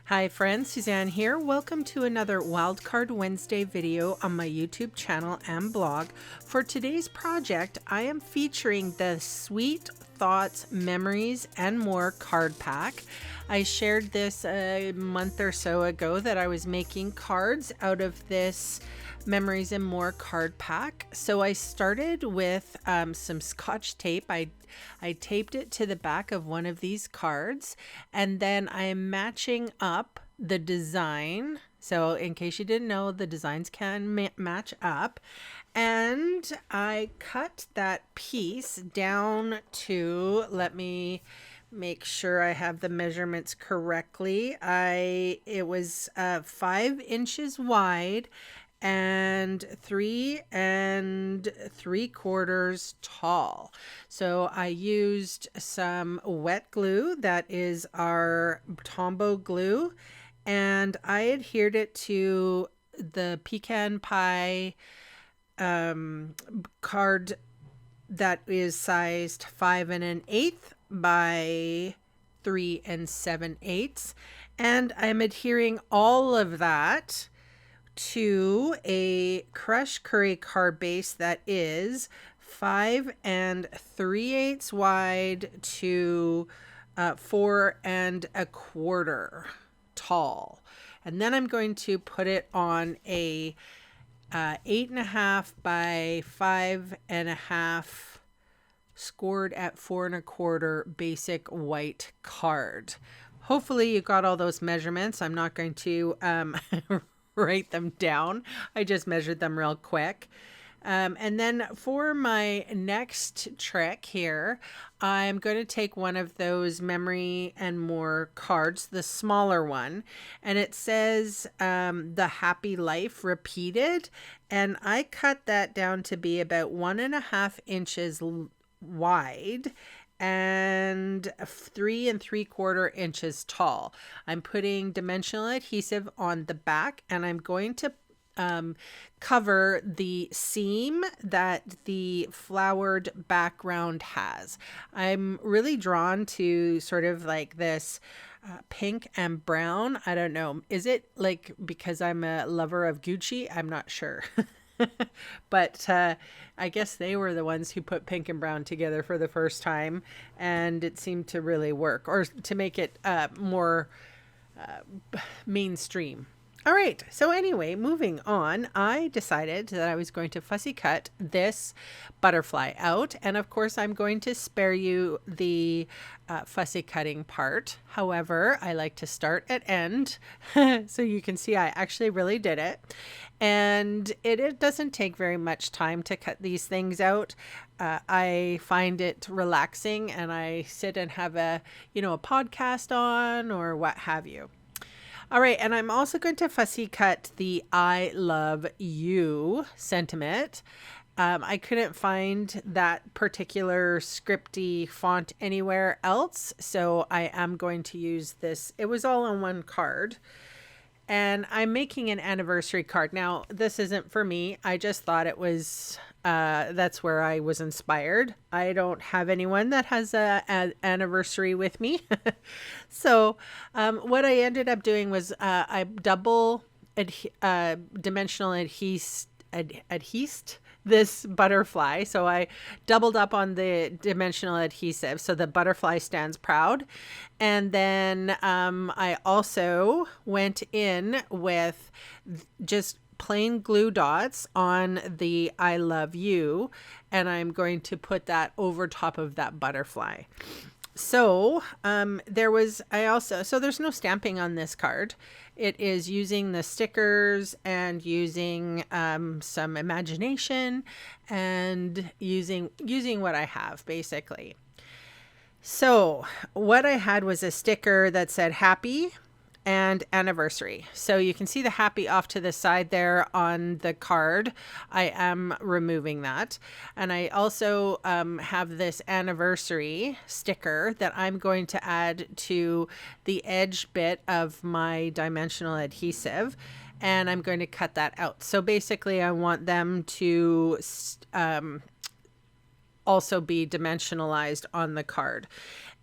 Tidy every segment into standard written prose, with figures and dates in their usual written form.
Hi friends, Suzanne here. Welcome to another Wildcard Wednesday video on my YouTube channel and blog. For today's project, I am featuring the Sweet Thoughts, Memories, and More card pack. I shared this a month or so ago that I was making cards out of this Memories and More card pack. So I started with some Scotch tape. I taped it to the back of one of these cards, and then I am matching up the design. So in case you didn't know, the designs can match up. And I cut that piece down to, let me make sure I have the measurements correctly. It was 5 inches wide and 3 3/4 tall. So I used some wet glue, that is our Tombow glue, and I adhered it to the pecan pie card that is sized 5 1/8 by 3 7/8, and I'm adhering all of that to a crushed curry card base that is 5 3/8 wide to 4 1/4 tall. And then I'm going to put it on a 8.5 by 5.5 scored at 4 1/4 basic white card. Hopefully you got all those measurements. I'm not going to write them down. I just measured them real quick. And then for my next trick here, I'm going to take one of those Memory and More cards, the smaller one, and it says the happy life repeated, and I cut that down to be about 1.5 inches wide and 3 3/4 inches tall. I'm putting dimensional adhesive on the back, and I'm going to cover the seam that the flowered background has. I'm really drawn to sort of like this pink and brown. I don't know. Is it like because I'm a lover of Gucci? I'm not sure. But I guess they were the ones who put pink and brown together for the first time, and it seemed to really work, or to make it more mainstream. All right, so anyway, moving on, I decided that I was going to fussy cut this butterfly out, and of course I'm going to spare you the fussy cutting part. However, I like to start at end, so you can see I actually really did it, and it doesn't take very much time to cut these things out. I find it relaxing, and I sit and have a podcast on or what have you. All right, and I'm also going to fussy cut the I love you sentiment. I couldn't find that particular scripty font anywhere else, so I am going to use this. It was all on one card. And I'm making an anniversary card. Now, this isn't for me. I just thought it was, that's where I was inspired. I don't have anyone that has an anniversary with me. So what I ended up doing was I double dimensional adhesed this butterfly. So I doubled up on the dimensional adhesive so the butterfly stands proud. And then I also went in with just plain glue dots on the I love you, and I'm going to put that over top of that butterfly. So there's no stamping on this card. It is using the stickers and using some imagination and using what I have basically. So what I had was a sticker that said happy and anniversary. So you can see the happy off to the side there on the card. I am removing that. And I also have this anniversary sticker that I'm going to add to the edge bit of my dimensional adhesive. And I'm going to cut that out. So basically I want them to also be dimensionalized on the card.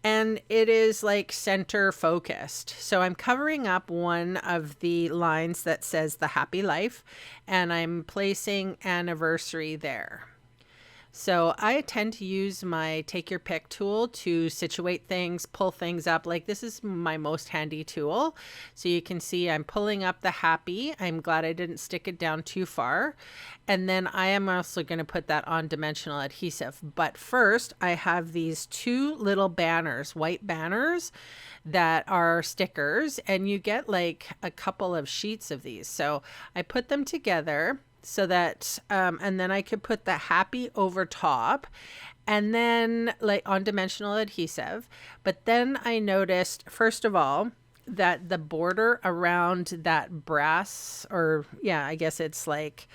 and it is like center focused. So I'm covering up one of the lines that says the happy life, and I'm placing anniversary there. So I tend to use my take your pick tool to situate things, pull things up. Like this is my most handy tool. So you can see I'm pulling up the happy. I'm glad I didn't stick it down too far. And then I am also going to put that on dimensional adhesive. But first I have these two little banners, white banners that are stickers, and you get like a couple of sheets of these. So I put them together so that and then I could put the happy over top, and then like on dimensional adhesive. But then I noticed, first of all, that the border around that brass, or yeah, I guess it's like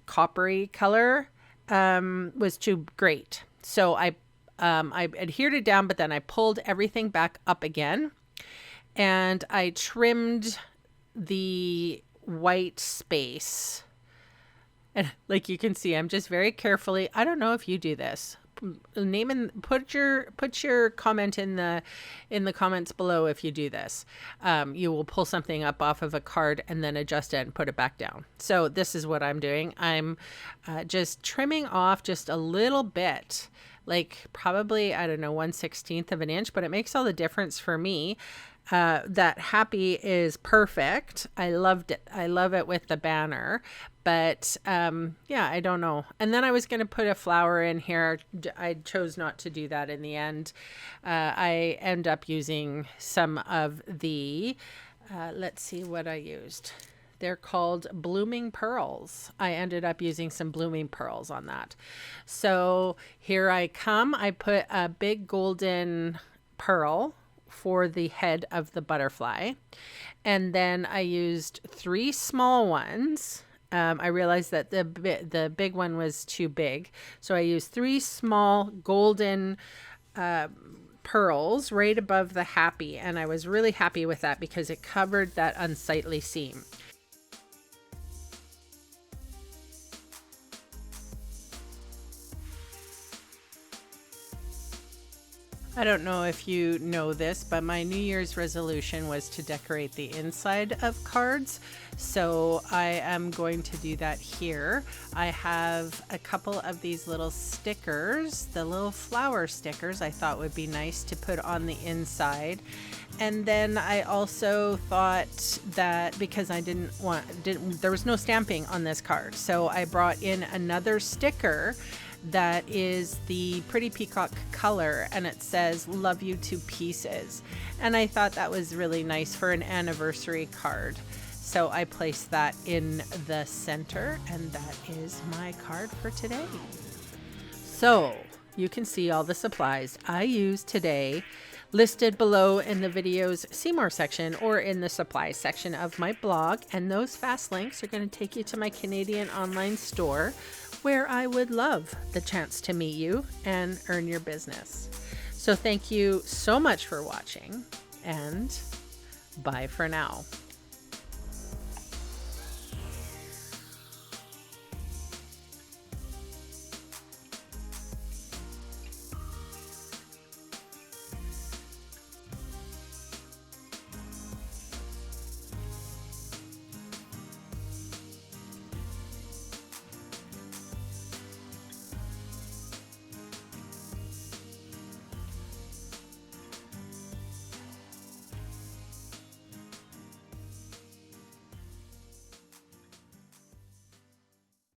coppery color, was too great. So I adhered it down, but then I pulled everything back up again, and I trimmed the white space. And like you can see, I'm just very carefully, I don't know if you do this. Name and put your comment in the comments below if you do this. You will pull something up off of a card and then adjust it and put it back down. So this is what I'm doing. I'm just trimming off just a little bit, like probably, I don't know, 1/16 of an inch, but it makes all the difference for me. That happy is perfect. I loved it. I love it with the banner, but yeah, I don't know. And then I was going to put a flower in here. I chose not to do that in the end. I end up using some of the, let's see what I used. They're called blooming pearls. I ended up using some blooming pearls on that. So here I come. I put a big golden pearl for the head of the butterfly, and then I used 3 small ones. I realized that the big one was too big, so I used 3 small golden pearls right above the happy, and I was really happy with that because it covered that unsightly seam. I don't know if you know this, but my New Year's resolution was to decorate the inside of cards. So I am going to do that here. I have a couple of these little stickers, the little flower stickers I thought would be nice to put on the inside. And then I also thought that because I there was no stamping on this card, so I brought in another sticker that is the Pretty Peacock color, and it says love you to pieces, and I thought that was really nice for an anniversary card, so I placed that in the center, and that is my card for today. So you can see all the supplies I used today listed below in the video's See More section or in the supplies section of my blog, and those fast links are going to take you to my Canadian online store, where I would love the chance to meet you and earn your business. So thank you so much for watching, and bye for now.